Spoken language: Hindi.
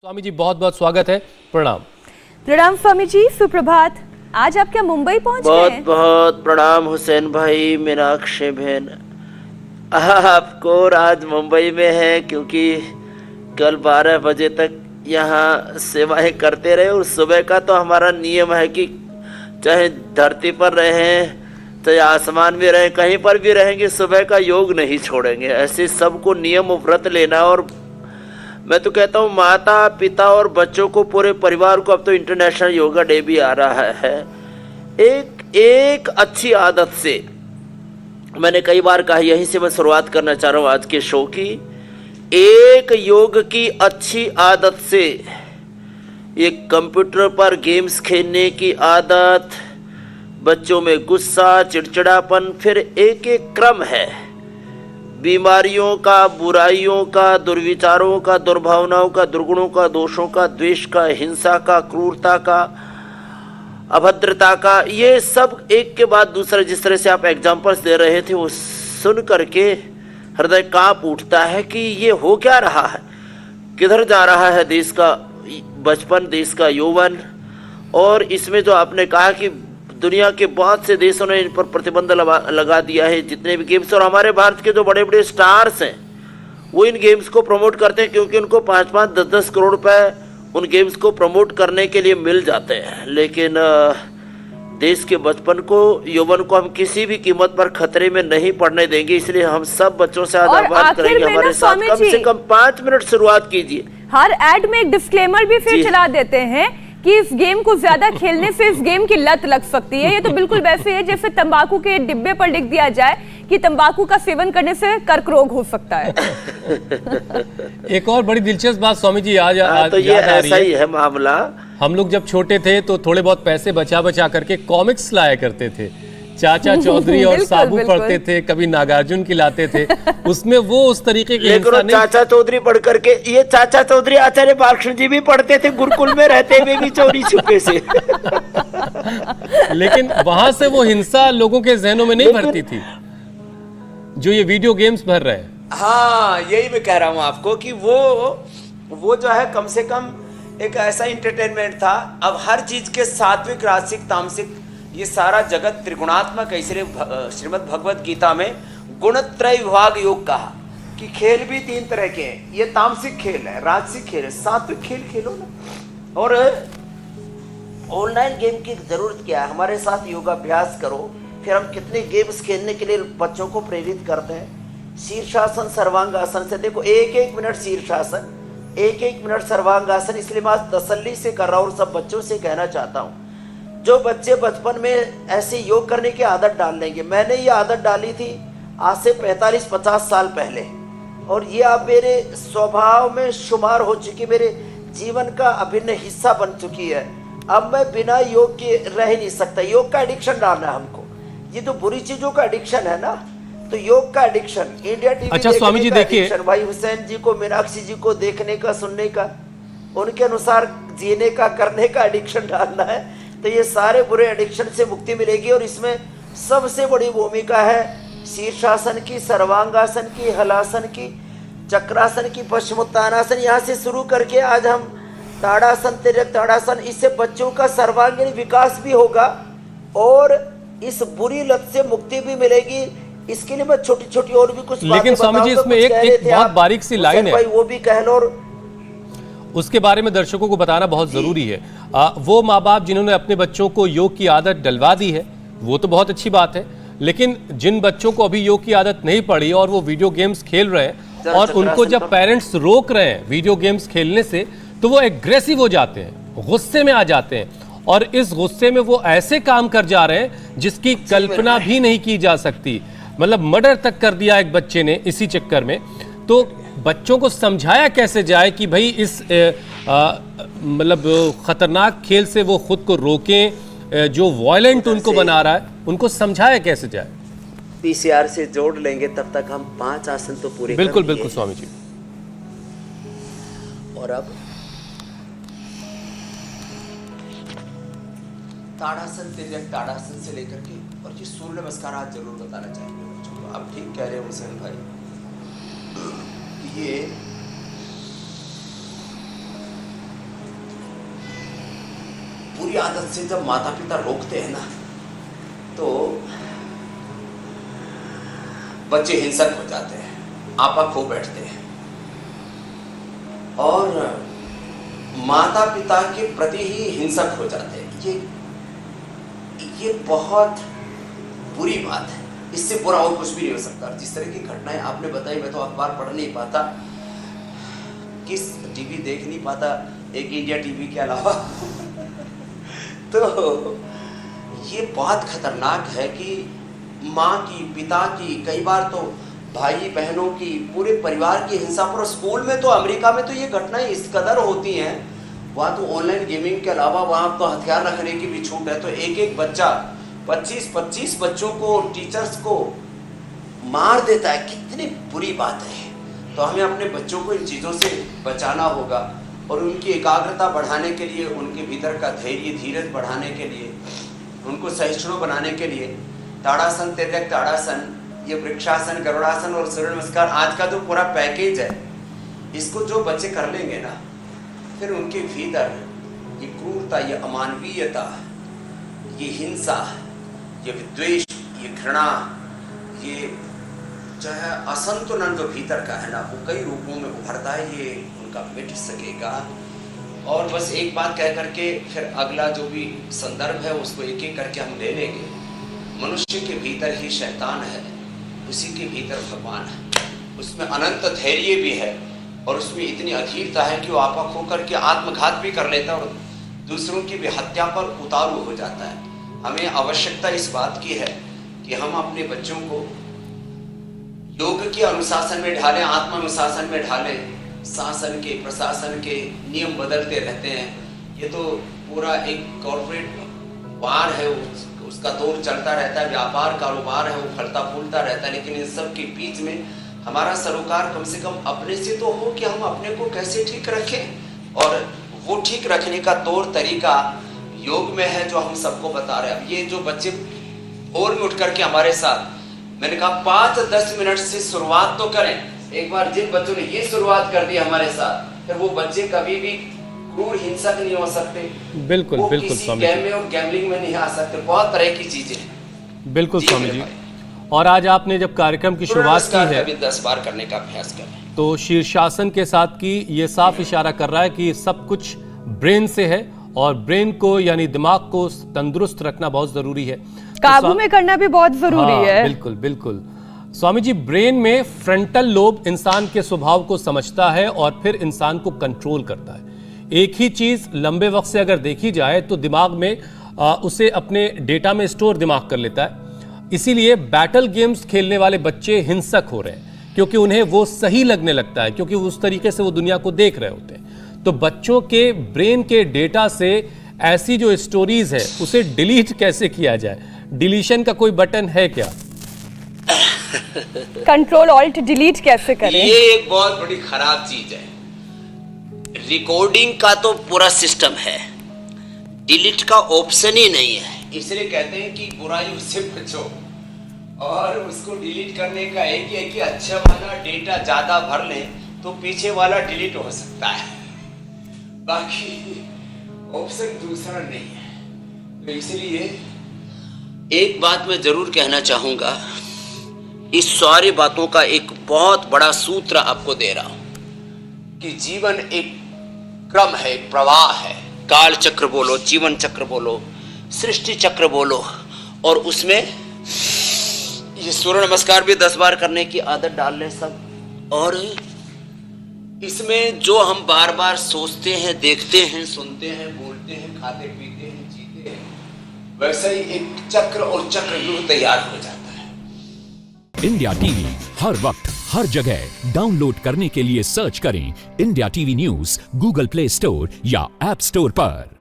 स्वामी जी बहुत बहुत स्वागत है। प्रणाम। प्रणाम स्वामी जी, सुप्रभात। आज आप क्या मुंबई पहुंच गए बहुत हैं? बहुत प्रणाम हुसैन भाई, मीनाक्षी बहन। आपको आज मुंबई में है क्योंकि कल 12 बजे तक यहाँ सेवाएं करते रहे और सुबह का तो हमारा नियम है कि चाहे धरती पर रहें चाहे आसमान में रहें, कहीं पर भी रहेंगे, सुबह का योग नहीं छोड़ेंगे। ऐसे सबको नियम व्रत लेना। और मैं तो कहता हूँ माता पिता और बच्चों को, पूरे परिवार को, अब तो इंटरनेशनल योगा डे भी आ रहा है, एक अच्छी आदत से, मैंने कई बार कहा, यहीं से मैं शुरुआत करना चाह रहा हूँ आज के शो की। एक योग की अच्छी आदत से, एक कंप्यूटर पर गेम्स खेलने की आदत, बच्चों में गुस्सा, चिड़चिड़ापन, फिर एक एक क्रम है बीमारियों का, बुराइयों का, दुर्विचारों का, दुर्भावनाओं का, दुर्गुणों का, दोषों का, द्वेष का, हिंसा का, क्रूरता का, अभद्रता का, ये सब एक के बाद दूसरा, जिस तरह से आप एग्जाम्पल्स दे रहे थे, वो सुन करके हृदय कांप उठता है कि ये हो क्या रहा है, किधर जा रहा है देश का बचपन, देश का यौवन। और इसमें जो आपने कहा कि दुनिया के बहुत से देशों ने इन पर प्रतिबंध लगा दिया है, जितने भी गेम्स, और हमारे भारत के जो बड़े बड़े स्टार्स हैं वो इन गेम्स को प्रमोट करते हैं, क्योंकि उनको 5-5, 10-10 करोड़ रुपए उन गेम्स को प्रमोट करने के लिए मिल जाते हैं। लेकिन देश के बचपन को, यौवन को हम किसी भी कीमत पर खतरे में नहीं पड़ने देंगे। इसलिए हम सब बच्चों से आज आह्वान करेंगे, हमारे साथ कम से कम 5 मिनट शुरुआत कीजिए। हर एड में एक डिस्क्लेमर भी फिर चला देते हैं कि इस गेम को ज्यादा खेलने से इस गेम की लत लग सकती है। ये तो बिल्कुल वैसे है जैसे तंबाकू के डिब्बे पर लिख दिया जाए कि तंबाकू का सेवन करने से कर्क रोग हो सकता है। एक और बड़ी दिलचस्प बात स्वामी जी आज तो ये ऐसा ही है मामला। हम लोग जब छोटे थे तो थोड़े बहुत पैसे बचा बचा करके कॉमिक्स लाया करते थे, चाचा चौधरी और साबू पढ़ते थे, कभी नागार्जुन की लाते थे, उसमें वो उस तरीके के लेकिन चाचा चौधरी पढ़ करके, ये चाचा चौधरी आचार्य बालकृष्ण जी भी पढ़ते थे गुरुकुल में रहते हुए भी चोरी छुपे से। लेकिन वहां से वो हिंसा लोगों के जहनों में नहीं भरती थी जो ये वीडियो गेम्स भर रहे हैं। हाँ, यही मैं कह रहा हूँ आपको कि वो जो है कम से कम एक ऐसा इंटरटेनमेंट था। अब हर चीज के सात्विक, राजसिक, तामसिक, ये सारा जगत त्रिगुणात्मक है। इसलिए श्रीमद् भगवत गीता में गुणत्रय विभाग योग कहा कि खेल भी 3 तरह के हैं। ये तामसिक खेल है, राजसिक खेल है, सात्विक खेल खेलो ना। और ऑनलाइन गेम की जरूरत क्या है, हमारे साथ योगाभ्यास करो। फिर हम कितने गेम्स खेलने के लिए बच्चों को प्रेरित करते हैं। शीर्षासन, सर्वांगासन से देखो, 1-1 मिनट शीर्षासन, 1-1 मिनट सर्वांगासन। इसलिए मैं आज तसल्ली से कर रहा हूँ और सब बच्चों से कहना चाहता हूँ, जो बच्चे बचपन में ऐसे योग करने की आदत डाल लेंगे। मैंने ये आदत डाली थी आज से 45-50 साल पहले, और ये अब मेरे स्वभाव में शुमार हो चुकी, मेरे जीवन का अभिन्न हिस्सा बन चुकी है। अब मैं बिना योग के रह नहीं सकता। योग का एडिक्शन डालना है हमको। ये तो बुरी चीजों का एडिक्शन है ना, तो योग का एडिक्शन, इंडिया टीवी अच्छा स्वामी जी देखिए, भाई हुसैन जी को, मीनाक्षी जी को देखने का, सुनने का, उनके अनुसार जीने का, करने का एडिक्शन डालना है, तो ये सारे बुरे एडिक्शन से मुक्ति मिलेगी। और इसमें सबसे बड़ी भूमिका है शीर्षासन की, सर्वांगासन की, हलासन की, चक्रासन की, पश्चिमोत्तानासन, यहाँ से शुरू करके आज हम ताड़ासन, तिर्यक ताड़ासन। इससे बच्चों का सर्वांगीण विकास भी होगा और इस बुरी लत से मुक्ति भी मिलेगी। इसके लिए मैं छोटी छोटी और भी कुछ, लेकिन स्वामी जी इसमें एक बहुत बारीक सी लाइन है, वो भी कह लो, और उसके बारे में दर्शकों को बताना बहुत जरूरी है। वो माँ बाप जिन्होंने अपने बच्चों को योग की आदत डलवा दी है, वो तो बहुत अच्छी बात है, लेकिन जिन बच्चों को अभी योग की आदत नहीं पड़ी और वो वीडियो गेम्स खेल रहे हैं और उनको जब पेरेंट्स रोक रहे हैं वीडियो गेम्स खेलने से, तो वो एग्रेसिव हो जाते हैं, गुस्से में आ जाते हैं, और इस गुस्से में वो ऐसे काम कर जा रहे हैं जिसकी कल्पना भी नहीं की जा सकती। मतलब मर्डर तक कर दिया एक बच्चे ने इसी चक्कर में। तो बच्चों को समझाया कैसे जाए कि भाई इस मतलब खतरनाक खेल से वो खुद को रोकें, जो वायलेंट उनको बना रहा है, उनको समझाया कैसे जाए। पीसीआर से जोड़ लेंगे, तब तक हम 5 आसन तो पूरे बिल्कुल बिल्कुल स्वामी जी। और अब ताड़ासन, तिर्यक ताड़ासन से लेकर के, और ये सूर्य नमस्कार आज जरूर बताना चाहेंगे बच्चों को। आप ठीक कह रहे हो हुसैन भाई, ये बुरी आदत से जब माता पिता रोकते हैं ना तो बच्चे हिंसक हो जाते हैं, आपा खो बैठते हैं और माता पिता के प्रति ही हिंसक हो जाते हैं। ये बहुत बुरी बात है, इससे बुरा और कुछ भी नहीं हो सकता। जिस तरह की घटनाएं आपने बताई, मैं तो अखबार पढ़ नहीं पाता, किस टीवी देख नहीं पाता एक इंडिया टीवी के अलावा तो ये बहुत खतरनाक है कि माँ की, पिता की, कई बार तो भाई बहनों की, पूरे परिवार की हिंसा पर। स्कूल में तो, अमेरिका में तो ये घटनाएं इस कदर होती हैं, वहाँ तो ऑनलाइन गेमिंग के अलावा वहाँ तो हथियार रखने की भी छूट है। तो एक एक बच्चा 25-25 बच्चों को, टीचर्स को मार देता है, कितनी बुरी बात है। तो हमें अपने बच्चों को इन चीज़ों से बचाना होगा और उनकी एकाग्रता बढ़ाने के लिए, उनके भीतर का धैर्य, धीरज बढ़ाने के लिए, उनको सहिष्णु बनाने के लिए ताड़ासन, तिर्यक ताड़ासन, ये वृक्षासन, गरुड़ासन और सूर्य नमस्कार, आज का जो पूरा पैकेज है, इसको जो बच्चे कर लेंगे ना, फिर उनके भीतर ये क्रूरता, ये अमानवीयता, ये हिंसा, ये विद्वेष, ये घृणा, ये जो है असंतुलन जो भीतर का है ना, वो कई रूपों में उभरता है, ये उनका मिट सकेगा। और बस एक बात कह करके फिर अगला जो भी संदर्भ है उसको एक एक करके हम ले लेंगे। मनुष्य के भीतर ही शैतान है, उसी के भीतर भगवान है, उसमें अनंत धैर्य भी है और उसमें इतनी अधीरता है कि वो आपा खो करके आत्मघात भी कर लेता है और दूसरों की भी हत्या पर उतारू हो जाता है। हमें आवश्यकता इस बात की है कि हम अपने बच्चों को योग के अनुशासन में ढालें, आत्म अनुशासन में ढालें। शासन के, प्रशासन के नियम बदलते रहते हैं, ये तो पूरा एक कॉर्पोरेट वार है, उसका दौर चलता रहता है, व्यापार कारोबार है, वो फलता फूलता रहता है। लेकिन इन सब के बीच में हमारा सरोकार कम से कम अपने से तो हो कि हम अपने को कैसे ठीक रखें, और वो ठीक रखने का तौर तरीका योग में है जो हम सबको बता रहे हैं। अब ये जो बच्चे भोर में उठ करके हमारे साथ, मैंने कहा 5-10 मिनट से शुरुआत तो करें। एक बार जिन बच्चों ने ये शुरुआत कर दी हमारे साथ, फिर वो बच्चे कभी भी क्रूर हिंसक नहीं हो सकते, बिल्कुल वो बिल्कुल किसी स्वामी गेम जी, में और गैम्बलिंग में नहीं आ सकते। बहुत तरह की चीजें हैं। बिल्कुल जी स्वामी मेरे जी। भाई। और आज आपने जब कार्यक्रम की शुरुआत की है अभी 10 बार करने का अभ्यास करें तो शीर्षासन के साथ की ये साफ इशारा कर रहा है कि सब कुछ ब्रेन से है और ब्रेन को यानी दिमाग को तंदुरुस्त रखना बहुत जरूरी है, काबू में करना भी बहुत जरूरी हाँ, है। बिल्कुल बिल्कुल स्वामी जी। ब्रेन में फ्रंटल लोब इंसान के स्वभाव को समझता है और फिर इंसान को कंट्रोल करता है। एक ही चीज लंबे वक्त से अगर देखी जाए तो दिमाग में उसे अपने डेटा में स्टोर दिमाग कर लेता है। इसीलिए बैटल गेम्स खेलने वाले बच्चे हिंसक हो रहे हैं, क्योंकि उन्हें वो सही लगने लगता है, क्योंकि उस तरीके से वो दुनिया को देख रहे होते हैं। तो बच्चों के ब्रेन के डेटा से ऐसी जो स्टोरीज है उसे डिलीट कैसे किया जाए? डिलीशन का कोई बटन है क्या? कंट्रोल ऑल्ट डिलीट कैसे करें? ये एक बहुत बड़ी खराब चीज है। रिकॉर्डिंग का तो पूरा सिस्टम है, डिलीट का ऑप्शन ही नहीं है। इसलिए कहते हैं कि बुराई उससे बचो, और उसको डिलीट करने का एक ही है कि अच्छा वाला डेटा ज्यादा भर लें तो पीछे वाला डिलीट हो सकता है, बाकी ऑप्शन दूसरा नहीं है। तो इसलिए एक बात मैं जरूर कहना चाहूंगा, इस सारी बातों का एक बहुत बड़ा सूत्र आपको दे रहा हूं कि जीवन एक क्रम है, एक प्रवाह है। काल चक्र बोलो, जीवन चक्र बोलो, सृष्टि चक्र बोलो, और उसमें ये सूर्य नमस्कार भी 10 बार करने की आदत डाल लें सब। और इसमें जो हम बार बार सोचते हैं, देखते हैं, सुनते हैं, बोलते हैं, खाते पीते हैं, जीते हैं, वैसे ही एक चक्र और चक्रव्यूह तैयार हो जाता है। इंडिया टीवी हर वक्त हर जगह डाउनलोड करने के लिए सर्च करें India TV news Google play store या ऐप स्टोर पर।